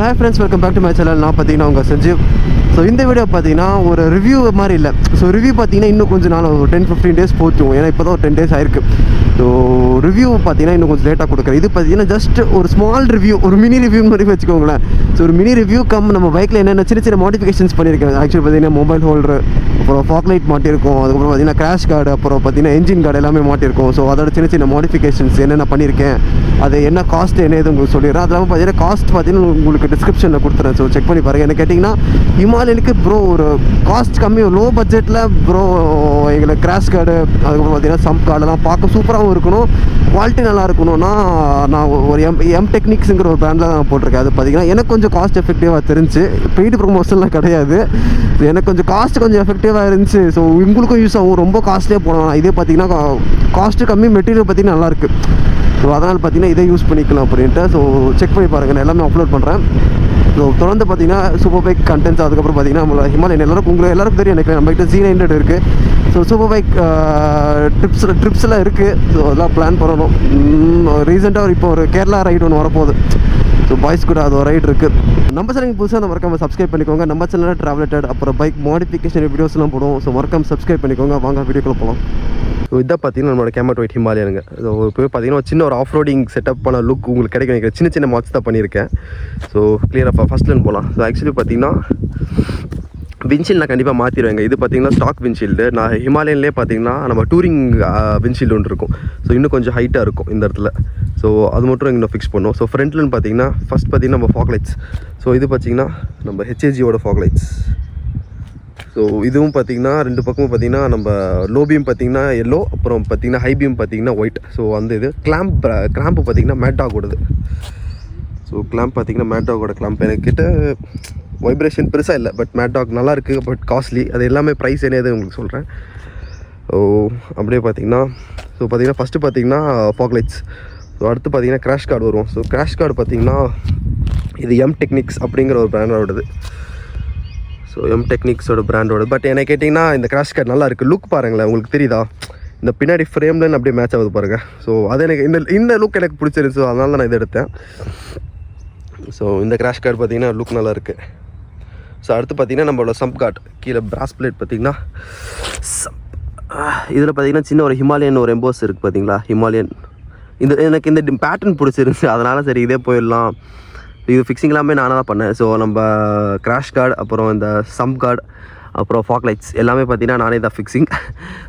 Hi friends, welcome back to my channel. நான் பார்த்தீங்கன்னா உங்கள் சஞ்சீவ். ஸோ இந்த வீடியோ பார்த்தீங்கன்னா ஒரு ரிவ்யூ மாதிரி இல்லை. ஸோ ரிவ்யூ பார்த்தீங்கன்னா இன்னும் கொஞ்சம் நாள் ஒரு 10-15 days போச்சும். ஏன்னா இப்போ தான் ஒரு 10 days ஆயிருக்கு. ஸோ ரிவ்யூ பார்த்தீங்கன்னா இன்னும் கொஞ்சம் லேட்டாக கொடுக்குறேன். இது பார்த்தீங்கன்னா ஜஸ்ட் ஒரு ஸ்மால் ரிவ்யூ, ஒரு மினி ரிவ்யூ மாதிரி வச்சுக்கோங்களேன். ஸோ ஒரு மினி ரிவ்யூ நம்ம பைக்கில் என்னென்ன சின்ன சின்ன மாடிஃபிகேஷன்ஸ் பண்ணியிருக்கேன். ஆக்சுவலி பார்த்தீங்கன்னா மொபைல் ஹோல்டர், அப்புறம் ஃபாக் லைட் மாட்டியிருக்கோம். அதுக்கப்புறம் பார்த்தீங்கன்னா கிராஷ் கார்டு, அப்புறம் பார்த்தீங்கன்னா என்ஜின் கார்டு எல்லாமே மாட்டியிருக்கோம். ஸோ அதோட சின்ன சின்ன மாடிஃபிகேஷன்ஸ் என்னென்ன பண்ணியிருக்கேன், அது என்ன காஸ்ட் என்ன எது உங்களுக்கு சொல்லிடுறேன். அது இல்லாமல் பார்த்தீங்கன்னா காஸ்ட் பார்த்தீங்கன்னா உங்களுக்கு டிஸ்கிரிப்ஷனில் கொடுத்துறேன். ஸோ செக் பண்ணி பாருங்கள். என்ன கேட்டிங்கன்னா ஹிமாலயனுக்கு ப்ரோ ஒரு காஸ்ட் கம்மி, லோ பட்ஜெட்டில் ப்ரோ எங்களுக்கு கிராஷ் கார்டு, அதுக்கப்புறம் பார்த்தீங்கன்னா சம்ப் கார்டெல்லாம் பார்க்க சூப்பராகவும் இருக்கணும், குவாலிட்டி நல்லா இருக்கணும்னா நான் ஒரு எம் டெக்னிக்ஸுங்கிற ஒரு பிராண்டில் தான் போட்டிருக்கேன். அது பார்த்தீங்கன்னா எனக்கு கொஞ்சம் காஸ்ட் எஃபெக்டிவாக தெரிஞ்சு, பெய்டு ப்ரொமோஷன்லாம் கிடையாது, எனக்கு கொஞ்சம் காஸ்ட் கொஞ்சம் எஃபெக்டிவாக இருந்துச்சு. ஸோ உங்களுக்கும் யூஸ் ஆகும், ரொம்ப காஸ்ட்லியாக போடலாம். இதே பார்த்தீங்கன்னா காஸ்ட்டு கம்மி, மெட்டீரியல் பார்த்தீங்கன்னா நல்லாயிருக்கு. ஸோ அதனால் பார்த்தீங்கன்னா இதை யூஸ் பண்ணிக்கலாம் அப்படின்ட்டு. ஸோ செக் பண்ணி பாருங்கள், நான் எல்லாமே அப்லோட் பண்ணுறேன். ஸோ தொடர்ந்து பார்த்தீங்கன்னா சூப்பர் பைக் கண்டென்ட்ஸ், அதுக்கப்புறம் பார்த்தீங்கன்னா நம்மளோட ஹிமாலயன் எல்லாருக்கும் தெரியும். எனக்கு நம்மகிட்ட Z900 இருக்குது. ஸோ சூப்பர் பைக் ட்ரிப்ஸ்லாம் இருக்குது. ஸோ அதெல்லாம் பிளான் பண்ணணும். ரீசெண்டாக இப்போ ஒரு கேரளா ரைடு ஒன்று வரப்போகுது. ஸோ பாய்ஸ் கூட அது ஒரு ரைடு இருக்குது. நம்ம சேனலுக்கு புதுசாக அந்த மறக்காம சப்ஸ்கிரைப் பண்ணிக்கோங்க. நம்ம சேனலில் ட்ராவலேட்டட் அப்புறம் பைக் மாடிஃபிகேஷன் வீடியோஸ்லாம் போடுவோம். ஸோ மறக்காம சப்ஸ்கிரைப் பண்ணிக்கோங்க. வாங்க வீடியோக்குள்ளே போகலாம். ஸோ இதான் பார்த்தீங்கன்னா நம்மளோட கேமட் ஒயிட் ஹிமாலயனுங்க. ஸோ இப்போ பார்த்தீங்கன்னா சின்ன ஒரு ஆஃப் ரோடிங் செட்டப் பண்ண லுக் உங்களுக்கு கிடைக்க நினைக்கிறேன். சின்ன சின்ன மாட்ஸ் தான் பண்ணியிருக்கேன். ஸோ கிளியராக ஃபஸ்ட்லேருந்து போகலாம். ஸோ ஆக்சுவலி பார்த்தீங்கன்னா விண்ட்ஷீல்டு நான் கண்டிப்பாக மாற்றிடுவேங்க. இது பார்த்தீங்கன்னா ஸ்டாக் விண்ட்ஷீல்டு. நான் ஹிமாலயன்லேயே பார்த்தீங்கன்னா நம்ம டூரிங் விண்ட்ஷீல்டு ஒன்று இருக்கும். ஸோ இன்னும் கொஞ்சம் ஹைட்டாக இருக்கும் இந்த இடத்துல. ஸோ அது மட்டும் இன்னும் ஃபிக்ஸ் பண்ணோம். ஸோ ஃப்ரண்ட்லன்னு பார்த்தீங்கன்னா ஃபஸ்ட் பார்த்தீங்கன்னா நம்ம ஃபாக் லைட்ஸ். ஸோ இது பார்த்தீங்கன்னா நம்ம HAGயோட ஃபாக் லைட்ஸ். ஸோ இதுவும் பார்த்தீங்கன்னா ரெண்டு பக்கமும் பார்த்தீங்கன்னா நம்ம லோ பீம் பார்த்தீங்கன்னா எல்லோ, அப்புறம் பார்த்தீங்கன்னா ஹை பீம் பார்த்தீங்கன்னா ஒயிட். ஸோ அந்த இது கிளாம்பு பார்த்தீங்கன்னா மேட்டாகோடது. ஸோ கிளாம்ப் பார்த்தீங்கன்னா மேட்டாகோட கிளாம்ப். எனக்கிட்ட வைப்ரேஷன் பெருசாக இல்லை, பட் மேட்டாக் நல்லாயிருக்கு, பட் காஸ்ட்லி. அது எல்லாமே ப்ரைஸ் என்னது உங்களுக்கு சொல்கிறேன். ஸோ அப்படியே பார்த்தீங்கன்னா ஃபஸ்ட்டு பார்த்தீங்கன்னா ஃபாக் லைட்ஸ். ஸோ அடுத்து பார்த்தீங்கன்னா கிராஷ் கார்டு வரும். ஸோ கிராஷ் கார்டு பார்த்தீங்கன்னா இது எம் டெக்னிக்ஸ் அப்படிங்கிற ஒரு பிராண்டோடது. ஸோ எம் டெக்னிக்ஸோட பிராண்டோட. பட் என்ன கேட்டிங்கன்னா இந்த கிராஷ் கார்டு நல்லா இருக்குது. லுக் பாருங்களேன், உங்களுக்கு தெரியுதா? இந்த பின்னாடி ஃப்ரேம்லன்னு அப்படியே மேட்ச் ஆகுது பாருங்கள். ஸோ அது எனக்கு இந்த லுக் எனக்கு பிடிச்சிருந்துச்சு. ஸோ அதனால தான் நான் இதை எடுத்தேன். ஸோ இந்த கிராஷ் கார்டு பார்த்தீங்கன்னா லுக் நல்லா இருக்குது. ஸோ அடுத்து பார்த்தீங்கன்னா நம்மளோட சம்ப் கார்டு கீழே பிராஸ் பிளேட் பார்த்தீங்கன்னா இதில் பார்த்தீங்கன்னா சின்ன ஒரு ஹிமாலயன் ஒரு எம்போஸ் இருக்குது பார்த்தீங்களா, ஹிமாலயன். எனக்கு இந்த பேட்டர்ன் பிடிச்சிருந்துச்சு, அதனால் சரி இதே போயிடலாம். இது ஃபிக்ஸிங் எல்லாமே நானாக தான் பண்ணேன். ஸோ நம்ம கிராஷ் கார்டு, அப்புறம் இந்த சம்ப் கார்டு, அப்புறம் ஃபாக் லைட்ஸ் எல்லாமே பார்த்தீங்கன்னா நானே தான் ஃபிக்ஸிங்.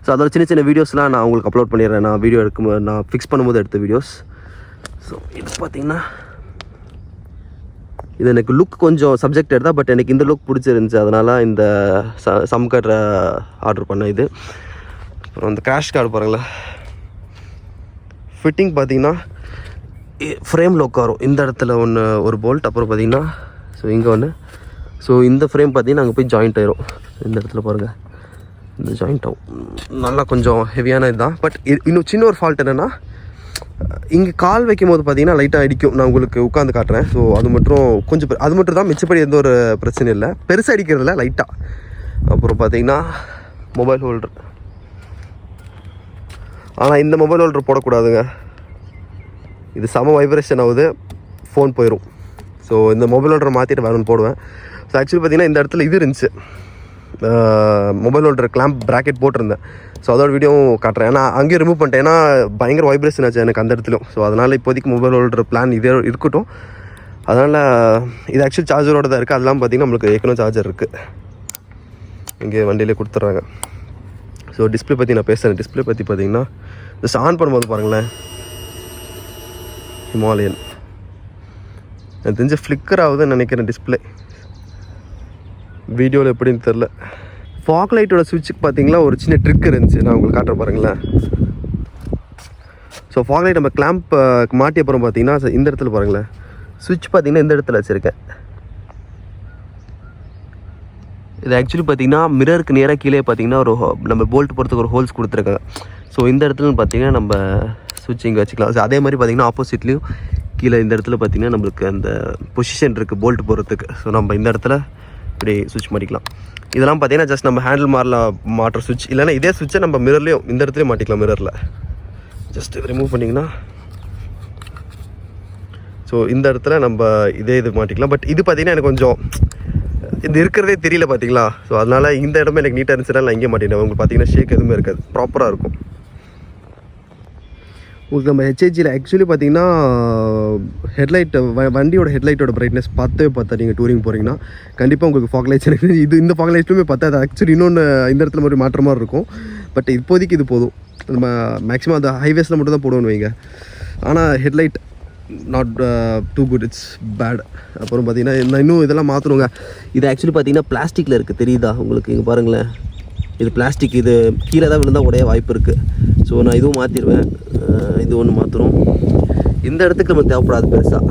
ஸோ அதோட சின்ன சின்ன வீடியோஸ்லாம் நான் உங்களுக்கு அப்லோட் பண்ணிடுறேன். நான் வீடியோ எடுக்கும்போது நான் ஃபிக்ஸ் பண்ணும்போது எடுத்த வீடியோஸ். ஸோ இது பார்த்தீங்கன்னா இது எனக்கு லுக் கொஞ்சம் சப்ஜெக்டட் தான், பட் எனக்கு இந்த லுக் பிடிச்சிருந்துச்சு, அதனால் இந்த சம்ப் கார்டு ஆர்டர் பண்ணேன். இது அப்புறம் இந்த கிராஷ் கார்டு பாருங்களேன். ஃபிட்டிங் பார்த்தீங்கன்னா ஃப்ரேம் லோக் வரும். இந்த இடத்துல ஒரு போல்ட், அப்புறம் பார்த்தீங்கன்னா ஸோ இங்கே ஒன்று. ஸோ இந்த ஃப்ரேம் பார்த்தீங்கன்னா அங்கே போய் ஜாயிண்ட் ஆயிரும். இந்த இடத்துல பாருங்கள், இந்த ஜாயிண்ட் ஆகும். நல்லா கொஞ்சம் ஹெவியான இதுதான். பட் இன்னும் சின்ன ஒரு ஃபால்ட் என்னென்னா, இங்கே கால் வைக்கும் போது பார்த்தீங்கன்னா லைட்டாக அடிக்கும். நான் உங்களுக்கு உட்காந்து காட்டுறேன். ஸோ அது மட்டும் தான், மிச்சப்படி எந்த ஒரு பிரச்சனையும் இல்லை. பெருசாக அடிக்கிறதில்ல, லைட்டாக. அப்புறம் பார்த்தீங்கன்னா மொபைல் ஹோல்டர். ஆனால் இந்த மொபைல் ஹோல்டர் போடக்கூடாதுங்க. இது செம வைப்ரேஷன் ஆகுது, ஃபோன் போயிடும். ஸோ இந்த மொபைல் ஹோல்டரை மாற்றிட்டு வேணும்னு போடுவேன். ஸோ ஆக்சுவலி பார்த்தீங்கன்னா இந்த இடத்துல இது இருந்துச்சு, மொபைல் ஹோல்டர் கிளாம்ப் ப்ராக்கெட் போட்டிருந்தேன். ஸோ அதோட வீடியோவும் காட்டுறேன். ஏன்னா அங்கேயும் ரிமூவ் பண்ணிட்டேன், ஏன்னா பயங்கர வைப்ரேஷன் ஆச்சு எனக்கு அந்த இடத்துலையும். ஸோ அதனால் இப்போதைக்கு மொபைல் ஹோல்டர் பிளான் இதே இருக்கட்டும். அதனால் இது ஆக்சுவலி சார்ஜரோடு தான் இருக்குது. அதெல்லாம் பார்த்திங்கன்னா நம்மளுக்கு ஏற்கனவே சார்ஜர் இருக்குது, இங்கே வண்டியிலே கொடுத்துட்றாங்க. ஸோ டிஸ்பிளே பற்றி நான் பேசுகிறேன். டிஸ்பிளே பற்றி பார்த்திங்கன்னா ஜஸ்ட் ஆன் பண்ணும்போது பாருங்களேன், ஹிமாலயன் எனக்கு தெரிஞ்ச ஃப்ளிக்கர் ஆகுதுன்னு நினைக்கிறேன் டிஸ்பிளே. வீடியோவில் எப்படின்னு தெரில. ஃபாக் லைட்டோட சுவிட்சுக்கு பார்த்தீங்களா ஒரு சின்ன ட்ரிக் இருந்துச்சு, நான் உங்களுக்கு காட்டுற பாருங்களேன். ஸோ ஃபாக் லைட் நம்ம கிளாம்ப் மாட்டி அப்புறம் பார்த்தீங்கன்னா இந்த இடத்துல பாருங்களேன், சுவிட்ச் பார்த்தீங்கன்னா இந்த இடத்துல வச்சுருக்கேன். இது ஆக்சுவலி பார்த்தீங்கன்னா மிரருக்கு நேராக கீழே பார்த்தீங்கன்னா ஒரு நம்ம போல்ட் போகிறதுக்கு ஒரு ஹோல்ஸ் கொடுத்துருக்காங்க. ஸோ இந்த இடத்துல பார்த்தீங்கன்னா நம்ம சுவிட்ச் இங்கே வச்சுக்கலாம். ஸோ அதே மாதிரி பார்த்தீங்கன்னா ஆப்போசிட்லேயும் கீழே இந்த இடத்துல பார்த்தீங்கன்னா நம்மளுக்கு அந்த பொசிஷன் இருக்குது போல்ட் போகிறதுக்கு. ஸோ நம்ம இந்த இடத்துல இப்படி சுவிட்ச் மாட்டிக்கலாம். இதெல்லாம் பார்த்தீங்கன்னா ஜஸ்ட் நம்ம ஹேண்டில் மாட்டுற சுவிட்ச். இல்லைன்னா இதே சுவிட்சை நம்ம மிரர்லேயும் இந்த இடத்துலையும் மாட்டிக்கலாம். மிரரில் ஜஸ்ட் ரிமூவ் பண்ணிங்கன்னா ஸோ இந்த இடத்துல நம்ம இது மாட்டிக்கலாம். பட் இது பார்த்திங்கன்னா எனக்கு கொஞ்சம் இது இருக்கிறதே தெரியல பார்த்தீங்களா. ஸோ அதனால் இந்த இடமே எனக்கு நீட்டாக இருந்துச்சுன்னா நான் இங்கே மாட்டினேன். உங்களுக்கு பார்த்தீங்கன்னா ஷேக் எதுவுமே இருக்காது, ப்ராப்பராக இருக்கும். உங்களுக்கு நம்ம ஹெச்ஐஜியில் ஆக்சுவலி பார்த்தீங்கன்னா ஹெட்லைட்டு வண்டியோட ஹெட்லைட்டோட பிரைட்னஸ் பார்த்தா நீங்கள் டூரிங் போகிறீங்கன்னா கண்டிப்பாக உங்களுக்கு ஃபாக் லைட்ஸ் எனக்கு இந்த ஃபாக் லைட்ஸுமே பார்த்தா அது ஆக்சுவலி இன்னொன்று இந்த இடத்துல மாதிரி மாற்ற மாதிரி இருக்கும். பட் இப்போதைக்கு இது போதும். நம்ம மேக்ஸிமம் அந்த ஹைவேஸில் மட்டும் தான் போடுவோன்னு வைங்க. ஆனால் headlight not too good, it's bad. அப்புறம் பார்த்தீங்கன்னா இன்னும் இதெல்லாம் மாற்றணுங்க. இது ஆக்சுவலி பார்த்தீங்கன்னா பிளாஸ்டிக்கில் இருக்குது, தெரியுதா உங்களுக்கு? இங்கே பாருங்களேன், இது பிளாஸ்டிக். இது கீழே தான் விழுந்தால் உடைய வாய்ப்பு இருக்குது. ஸோ நான் இதுவும் மாற்றிடுவேன். இது ஒன்று மாற்றணும். இந்த இடத்துக்கு நம்ம தேவைப்படாது பெருசாக.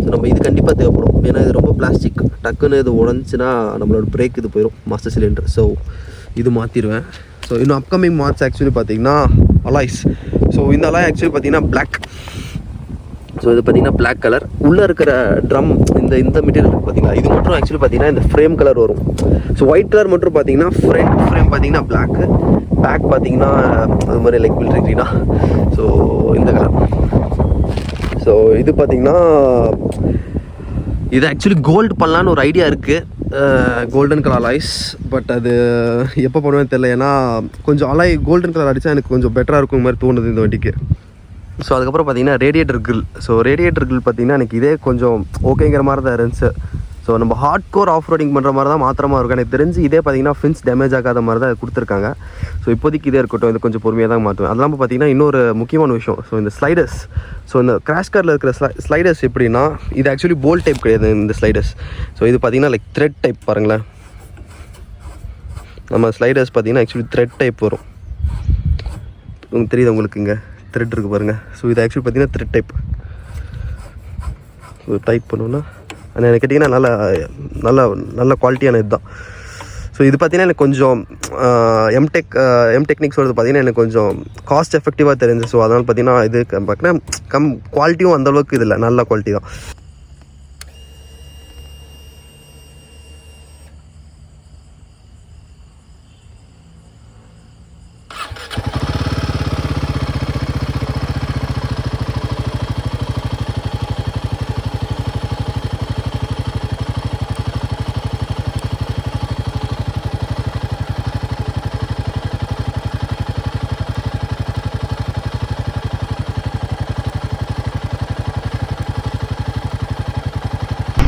ஸோ நம்ம இது கண்டிப்பாக தேவைப்படும். ஏன்னா இது ரொம்ப பிளாஸ்டிக். டக்குன்னு இது உடஞ்சின்னா நம்மளோட பிரேக் இது போயிடும், மாஸ்டர் சிலிண்டர். ஸோ இது மாற்றிடுவேன். ஸோ இன்னும் அப்கமிங் மார்ச் ஆக்சுவலி பார்த்தீங்கன்னா அலாய்ஸ். ஸோ இந்த அலாய் ஆக்சுவலி பார்த்தீங்கன்னா பிளாக். ஸோ இது பார்த்தீங்கன்னா பிளாக் கலர். உள்ளே இருக்கிற ட்ரம் இந்த மெட்டீரியல் இருக்குது பார்த்தீங்களா, இது மட்டும் ஆக்சுவலி பார்த்தீங்கன்னா இந்த ஃப்ரேம் கலர் வரும். ஸோ ஒயிட் கலர் மட்டும் பார்த்தீங்கன்னா ஃப்ரண்ட் ஃப்ரேம் பார்த்தீங்கன்னா பிளாக்கு, பேக் பார்த்தீங்கன்னா அது மாதிரி லைக் மிலிட்ரி க்ரீனா. ஸோ இந்த கலர். ஸோ இது பார்த்தீங்கன்னா இது ஆக்சுவலி கோல்டு பண்ணலான்னு ஒரு ஐடியா இருக்குது, கோல்டன் கலர் அலாய்ஸ். பட் அது எப்போ பண்ணுவேன்னு தெரியல. ஏன்னா கொஞ்சம் அலாய் கோல்டன் கலர் அடித்தா எனக்கு கொஞ்சம் பெட்டராக இருக்கும் மாதிரி தோணுது இந்த வண்டிக்கு. ஸோ அதுக்கப்புறம் பார்த்தீங்கன்னா radiator grill. So radiator grill பார்த்தீங்கன்னா எனக்கு இதே கொஞ்சம் ஓகேங்கிற மாதிரி தான் இருந்துச்சு. ஸோ நம்ம ஹார்ட் கோர் ஆஃப் ரோடிங் பண்ணுற மாதிரி தான் மாத்திரமாக இருக்கும். எனக்கு தெரிஞ்சு இதே பார்த்தீங்கன்னா ஃபின்ஸ் டேமேஜ் ஆகாத மாதிரி தான் கொடுத்துருக்காங்க. ஸோ இப்போதைக்கு இதே இருக்கட்டும், இது கொஞ்சம் பொறுமையாக தான் மாற்றுவேன். அதெல்லாம் பார்த்தீங்கன்னா இன்னொரு முக்கியமான விஷயம், ஸோ இந்த ஸ்லைடர்ஸ். ஸோ இந்த கிராஷ் காரில் இருக்கிற ஸ்லைடர்ஸ் எப்படின்னா, இது ஆக்சுவலி போல்ட் டைப் கிடையாது இந்த ஸ்லைடர்ஸ். ஸோ இது பார்த்தீங்கன்னா லைக் த்ரெட் டைப். பாருங்களேன், நம்ம ஸ்லைடர்ஸ் பார்த்தீங்கன்னா ஆக்சுவலி த்ரெட் டைப் வரும். தெரியுது உங்களுக்கு? இங்கே த்ரெட் இருக்குது பாருங்கள். ஸோ இது ஆக்சுவலி பார்த்தீங்கன்னா த்ரெட் டைப். டைப் பண்ணுவோன்னா ஆனால் எனக்கு கேட்டிங்கன்னா நல்ல குவாலிட்டியான இது தான். ஸோ இது பார்த்தீங்கன்னா எனக்கு கொஞ்சம் எம்டெக்னிக்ஸோடு பார்த்தீங்கன்னா எனக்கு கொஞ்சம் காஸ்ட் எஃபெக்டிவாக தெரிஞ்சு. ஸோ அதனால் பார்த்தீங்கன்னா இது பார்த்தீங்கன்னா குவாலிட்டியும் அந்தளவுக்கு இது இல்லை, நல்ல குவாலிட்டி தான்.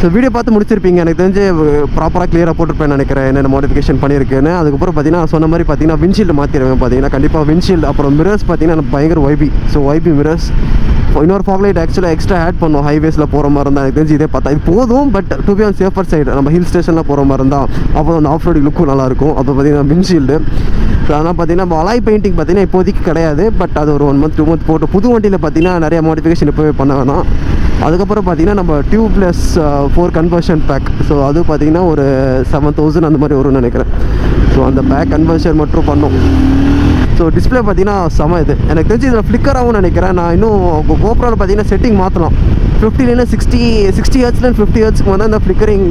ஸோ வீடியோ பார்த்து முடிச்சிருப்பீங்க. எனக்கு தெரிஞ்சு ப்ராப்பராக கிளியராக போட்டிருப்பேன் நினைக்கிறேன், என்னென்ன மாடிஃபிகேஷன் பண்ணியிருக்கேன்னு. அதுக்கப்புறம் பார்த்தீங்கன்னா சொன்ன மாதிரி பார்த்தீங்கன்னா விண்ட்ஷீல்டு மாற்றிடுவேன். பார்த்தீங்கன்னா கண்டிப்பாக விண்ட்ஷீல்டு. அப்புறம் மிரர்ஸ் பார்த்தீங்கன்னா பயங்கர ஒய்பி. So YB mirrors. இன்னொரு ஃபாக் லைட் ஆக்சுவலாக எக்ஸ்ட்ரா ஆட் பண்ணோம். ஹைவேஸில் போகிற மாதிரி இருந்தால் எனக்கு தெரிஞ்சு இதே பார்த்தா இது போதும். But to be on safer side, நம்ம ஹில் ஸ்டேஷனில் போகிற மாதிரி இருந்தால் அப்போ அந்த ஆஃப் ரோடிங் லுக்கும் நல்லாயிருக்கும். அப்போ பார்த்தீங்கன்னா விண்ட்ஷீல்டு. ஸோ அதனால் பார்த்தீங்கன்னா நம்ம அலாய் பெயிண்டிங் பார்த்தீங்கன்னா இப்போதைக்கு கிடையாது. பட் அது ஒரு 1 month 2 month போட்டு புது வண்டியில் பார்த்தீங்கன்னா நிறைய மாடிஃபிகேஷன் இப்போவே பண்ண வேணாம். அதுக்கப்புறம் பார்த்தீங்கன்னா நம்ம டியூப்லெஸ் 4 கன்வர்ஷன் பேக். ஸோ அது பார்த்தீங்கன்னா ஒரு 7000 அந்த மாதிரி வரும்னு நினைக்கிறேன். ஸோ அந்த பேக் கன்வர்ஷன் மட்டும் பண்ணோம். ஸோ டிஸ்பிளே பார்த்தீங்கன்னா செம. இது எனக்கு தெரிஞ்சு இதில் ஃப்ளிக்கராகவும் நினைக்கிறேன். நான் இன்னும் கோப்ரோவில் பார்த்தீங்கன்னா செட்டிங் மாற்றலாம். 50 60 ஹெர்ட்ஸ்லேருந்து 50 ஹெர்ட்ஸ்க்கு வந்தால் இந்த ஃப்ளிக்கரிங்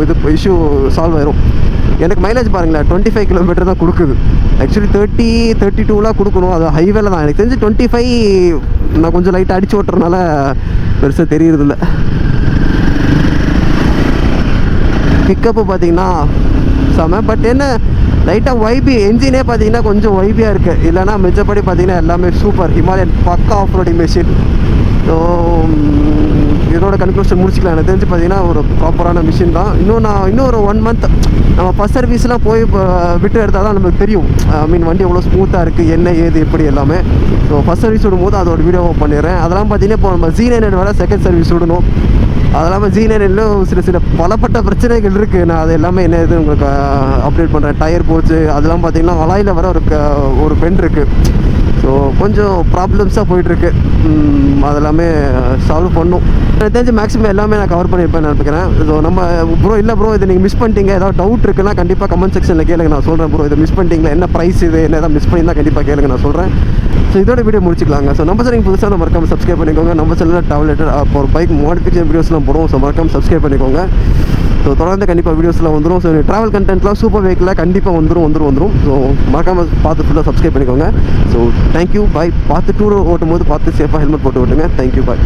இது இஷ்யூ சால்வ் ஆயிரும். எனக்கு மைலேஜ் பாருங்களேன், 25 கிலோமீட்டர் தான் கொடுக்குது. ஆக்சுவலி 32 கொடுக்கணும். அது ஹைவேல தான். எனக்கு தெரிஞ்சு 25 நான் கொஞ்சம் லைட்டாக அடித்து ஓட்டுறதுனால பெருசாக தெரியுறதில்ல. பிக்கப்பு பார்த்தீங்கன்னா செம. பட் என்ன லைட்டாக ஒய்பி என்ஜினே பார்த்தீங்கன்னா கொஞ்சம் ஒய்பியாக இருக்குது. இல்லைனா மிச்சப்படி பார்த்தீங்கன்னா எல்லாமே சூப்பர் ஹிமாலயன் பக்கா ஆஃப் ரோடிங் மிஷின். ஸோ இதோட கன்க்ளூஷன் முடிச்சிக்கலாம். எனக்கு தெரிஞ்சு பார்த்தீங்கன்னா ஒரு ப்ராப்பரான மிஷின் தான். இன்னும் ஒரு 1 month நம்ம ஃபஸ்ட் சர்வீஸ்லாம் போய் விட்டு எடுத்தால் தான் நமக்கு தெரியும். ஐ மீன் வண்டி எவ்வளோ ஸ்மூத்தாக இருக்குது, என்ன ஏது எப்படி எல்லாமே. ஸோ ஃபஸ்ட் சர்வீஸ் விடும்போது அதோட வீடியோவை பண்ணிடுறேன். அதெல்லாம் பார்த்தீங்கன்னா இப்போ நம்ம Z9 வேறு செகண்ட் சர்வீஸ் விடணும். அது இல்லாமல் Z9 சில பலப்பட்ட பிரச்சனைகள் இருக்குது. நான் அது எல்லாமே என்ன இது உங்களுக்கு அப்டேட் பண்ணுறேன். டயர் போச்சு, அதெல்லாம் பார்த்தீங்கன்னா அலாயில் வர ஒரு பெண்ட் இருக்குது. ஸோ கொஞ்சம் ப்ராப்ளம்ஸாக போயிட்டுருக்கு. அதெல்லாமே சால்வ் பண்ணும். எனக்கு தெரிஞ்சு மேக்ஸிமம் எல்லாமே நான் கவர் பண்ணியிருப்பேன் நினைக்கிறேன். ஸோ நம்ம ப்ரோ இல்லை ப்ரோ இதை நீங்கள் மிஸ் பண்ணிட்டீங்க, ஏதாவது டவுட் இருக்குன்னா கண்டிப்பாக கமெண்ட் செக்ஷனில் கேளுங்க, நான் சொல்கிறேன். ப்ரோ இதை மிஸ் பண்ணிட்டீங்களா, என்ன ப்ரைஸ் இது, என்ன ஏதாவது மிஸ் பண்ணியிருந்தால் கண்டிப்பாக கேளுங்க, நான் சொல்கிறேன். ஸோ இதோட வீடியோ முடிச்சிக்கலாங்க. ஸோ நம்ம சேனல் புதுசாக மறக்காம சப்ஸ்கிரைப் பண்ணிக்கோங்க. நம்ம சேனலில் ட்ராவல் அப்போ ஒரு பைக் மாடிஃபிகேஷன் வீடியோஸ்லாம் போடுவோம். ஸோ மறக்காம சப்ஸ்கிரைப் பண்ணிக்கோங்க. ஸோ தொடர்ந்து கண்டிப்பாக வீடியோஸ்லாம் வந்துடும். ஸோ ட்ராவல் கண்டென்ட்லாம் சூப்பர் வெஹிக்கிளாக கண்டிப்பாக வந்துடும். ஸோ மறக்காமல் பார்த்து ஃபுல்லாக சப்ஸ்கிரைப் பண்ணிக்கோங்க. ஸோ தேங்க்யூ, பாய். பார்த்து டூர் ஓட்டும் போது பார்த்து சேஃபாக ஹெல்மெட் போட்டு விட்டுங்க. தேங்க்யூ, பாய்.